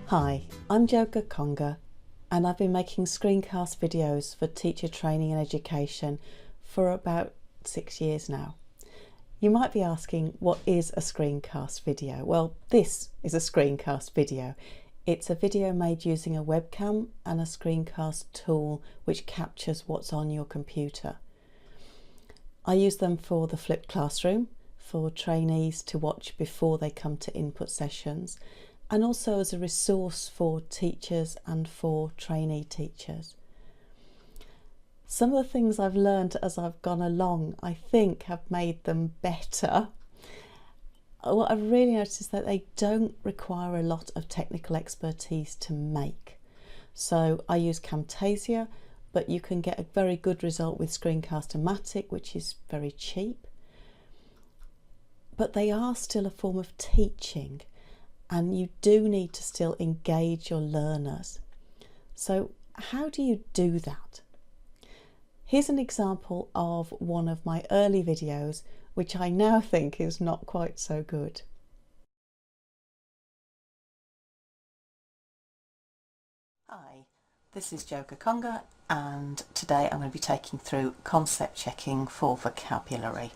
Hi, I'm Gakonga and I've been making screencast videos for teacher training and education for about 6 years now. You might be asking, what is a screencast video? Well, this is a screencast video. It's a video made using a webcam and a screencast tool which captures what's on your computer. I use them for the flipped classroom, for trainees to watch before they come to input sessions, and also as a resource for teachers and for trainee teachers. Some of the things I've learned as I've gone along, I think, have made them better. What I've really noticed is that they don't require a lot of technical expertise to make. So I use Camtasia, but you can get a very good result with Screencast-O-Matic, which is very cheap. But they are still a form of teaching, and you do need to still engage your learners. So how do you do that? Here's an example of one of my early videos, which I now think is not quite so good. Hi, this is Gakonga, and today I'm going to be taking through concept checking for vocabulary.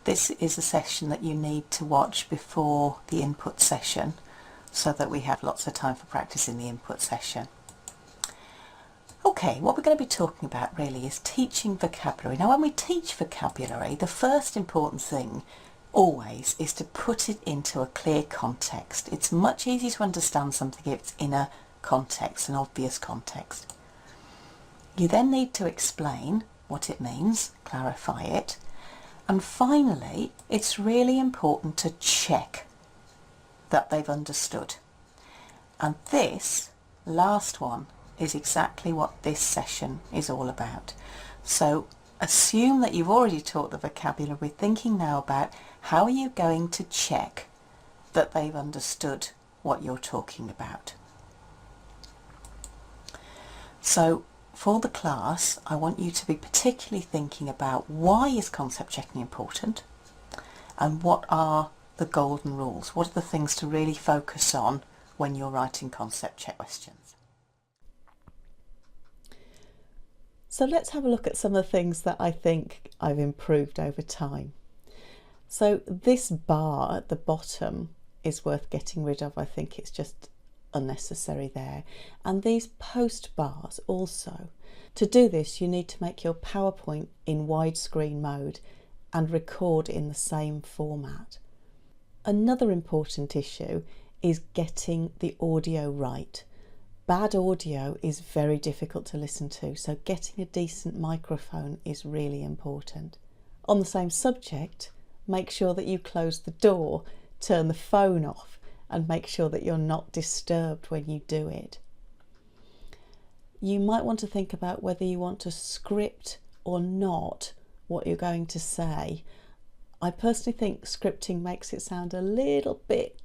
This is a session that you need to watch before the input session so that we have lots of time for practice in the input session. Okay, what we're going to be talking about really is teaching vocabulary. Now, when we teach vocabulary, the first important thing always is to put it into a clear context. It's much easier to understand something if it's in a context, an obvious context. You then need to explain what it means, clarify it, and finally, it's really important to check that they've understood. And this last one is exactly what this session is all about. So assume that you've already taught the vocabulary. We're thinking now about how are you going to check that they've understood what you're talking about. So for the class, I want you to be particularly thinking about why is concept checking important and what are the golden rules. What are the things to really focus on when you're writing concept check questions? So let's have a look at some of the things that I think I've improved over time. So this bar at the bottom is worth getting rid of. I think it's just unnecessary there. And these post bars also. To do this, you need to make your PowerPoint in widescreen mode and record in the same format. Another important issue is getting the audio right. Bad audio is very difficult to listen to, so getting a decent microphone is really important. On the same subject, make sure that you close the door, turn the phone off, and make sure that you're not disturbed when you do it. You might want to think about whether you want to script or not what you're going to say. I personally think scripting makes it sound a little bit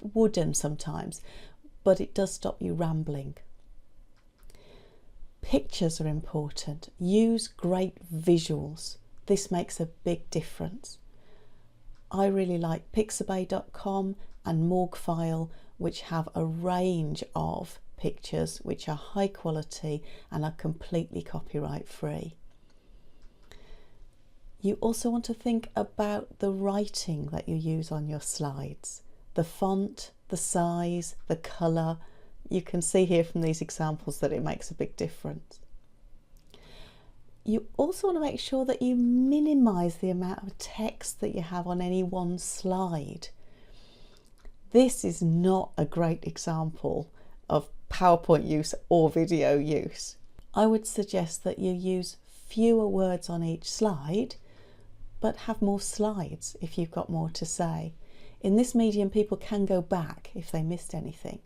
wooden sometimes, but it does stop you rambling. Pictures are important. Use great visuals. This makes a big difference. I really like pixabay.com and Morgfile, which have a range of pictures which are high quality and are completely copyright free. You also want to think about the writing that you use on your slides, the font, the size, the colour. You can see here from these examples that it makes a big difference. You also want to make sure that you minimise the amount of text that you have on any one slide. This is not a great example of PowerPoint use or video use. I would suggest that you use fewer words on each slide, but have more slides if you've got more to say. In this medium, people can go back if they missed anything.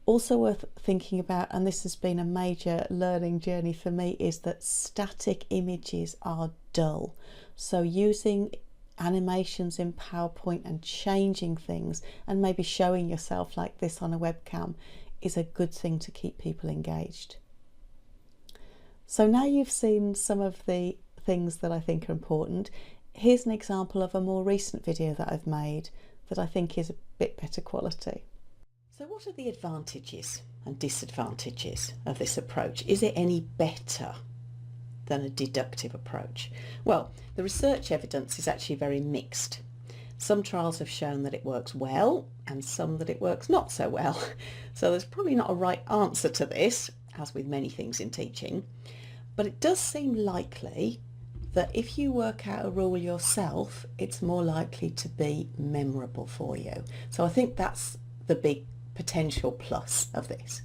Also worth thinking about, and this has been a major learning journey for me, is that static images are dull. So using animations in PowerPoint and changing things and maybe showing yourself like this on a webcam is a good thing to keep people engaged. So now you've seen some of the things that I think are important. Here's an example of a more recent video that I've made that I think is a bit better quality. So what are the advantages and disadvantages of this approach? Is it any better than a deductive approach? Well, the research evidence is actually very mixed. Some trials have shown that it works well and some that it works not so well. So there's probably not a right answer to this, as with many things in teaching, but it does seem likely that if you work out a rule yourself, it's more likely to be memorable for you. So I think that's the big potential plus of this.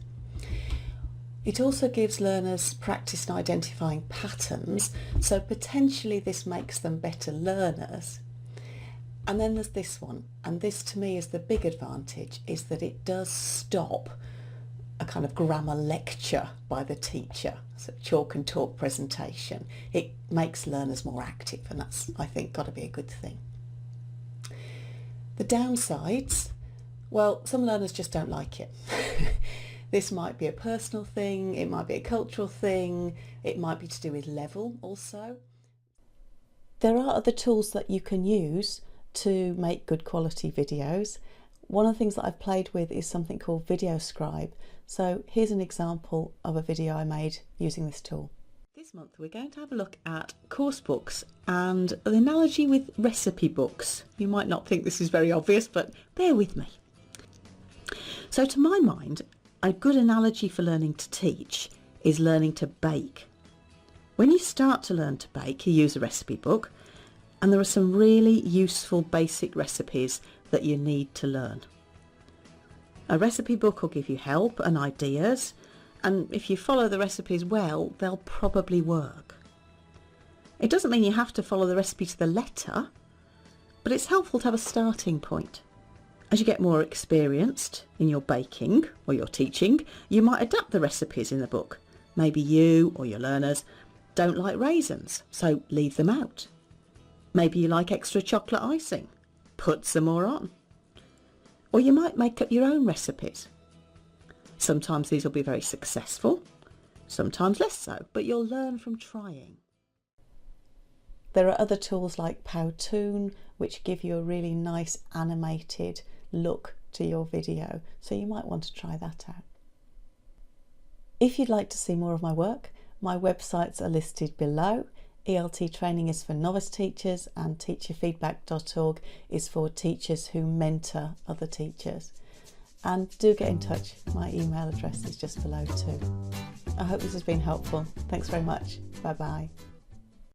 It also gives learners practice in identifying patterns, so potentially this makes them better learners. And then there's this one, and this to me is the big advantage, is that it does stop a kind of grammar lecture by the teacher, so chalk and talk presentation. It makes learners more active, and that's, I think, got to be a good thing. The downsides, well, some learners just don't like it. This might be a personal thing, it might be a cultural thing, it might be to do with level also. There are other tools that you can use to make good quality videos. One of the things that I've played with is something called Video Scribe. So here's an example of a video I made using this tool. This month we're going to have a look at course books and the analogy with recipe books. You might not think this is very obvious, but bear with me. So to my mind, a good analogy for learning to teach is learning to bake. When you start to learn to bake, you use a recipe book, and there are some really useful basic recipes that you need to learn. A recipe book will give you help and ideas, and if you follow the recipes well, they'll probably work. It doesn't mean you have to follow the recipe to the letter, but it's helpful to have a starting point. As you get more experienced in your baking or your teaching, you might adapt the recipes in the book. Maybe you or your learners don't like raisins, so leave them out. Maybe you like extra chocolate icing, put some more on. Or you might make up your own recipes. Sometimes these will be very successful, sometimes less so, but you'll learn from trying. There are other tools like Powtoon, which give you a really nice animated look to your video, so you might want to try that out. If you'd like to see more of my work, my websites are listed below. ELT training is for novice teachers and teacherfeedback.org is for teachers who mentor other teachers. And do get in touch, my email address is just below too. I hope this has been helpful. Thanks very much. Bye bye.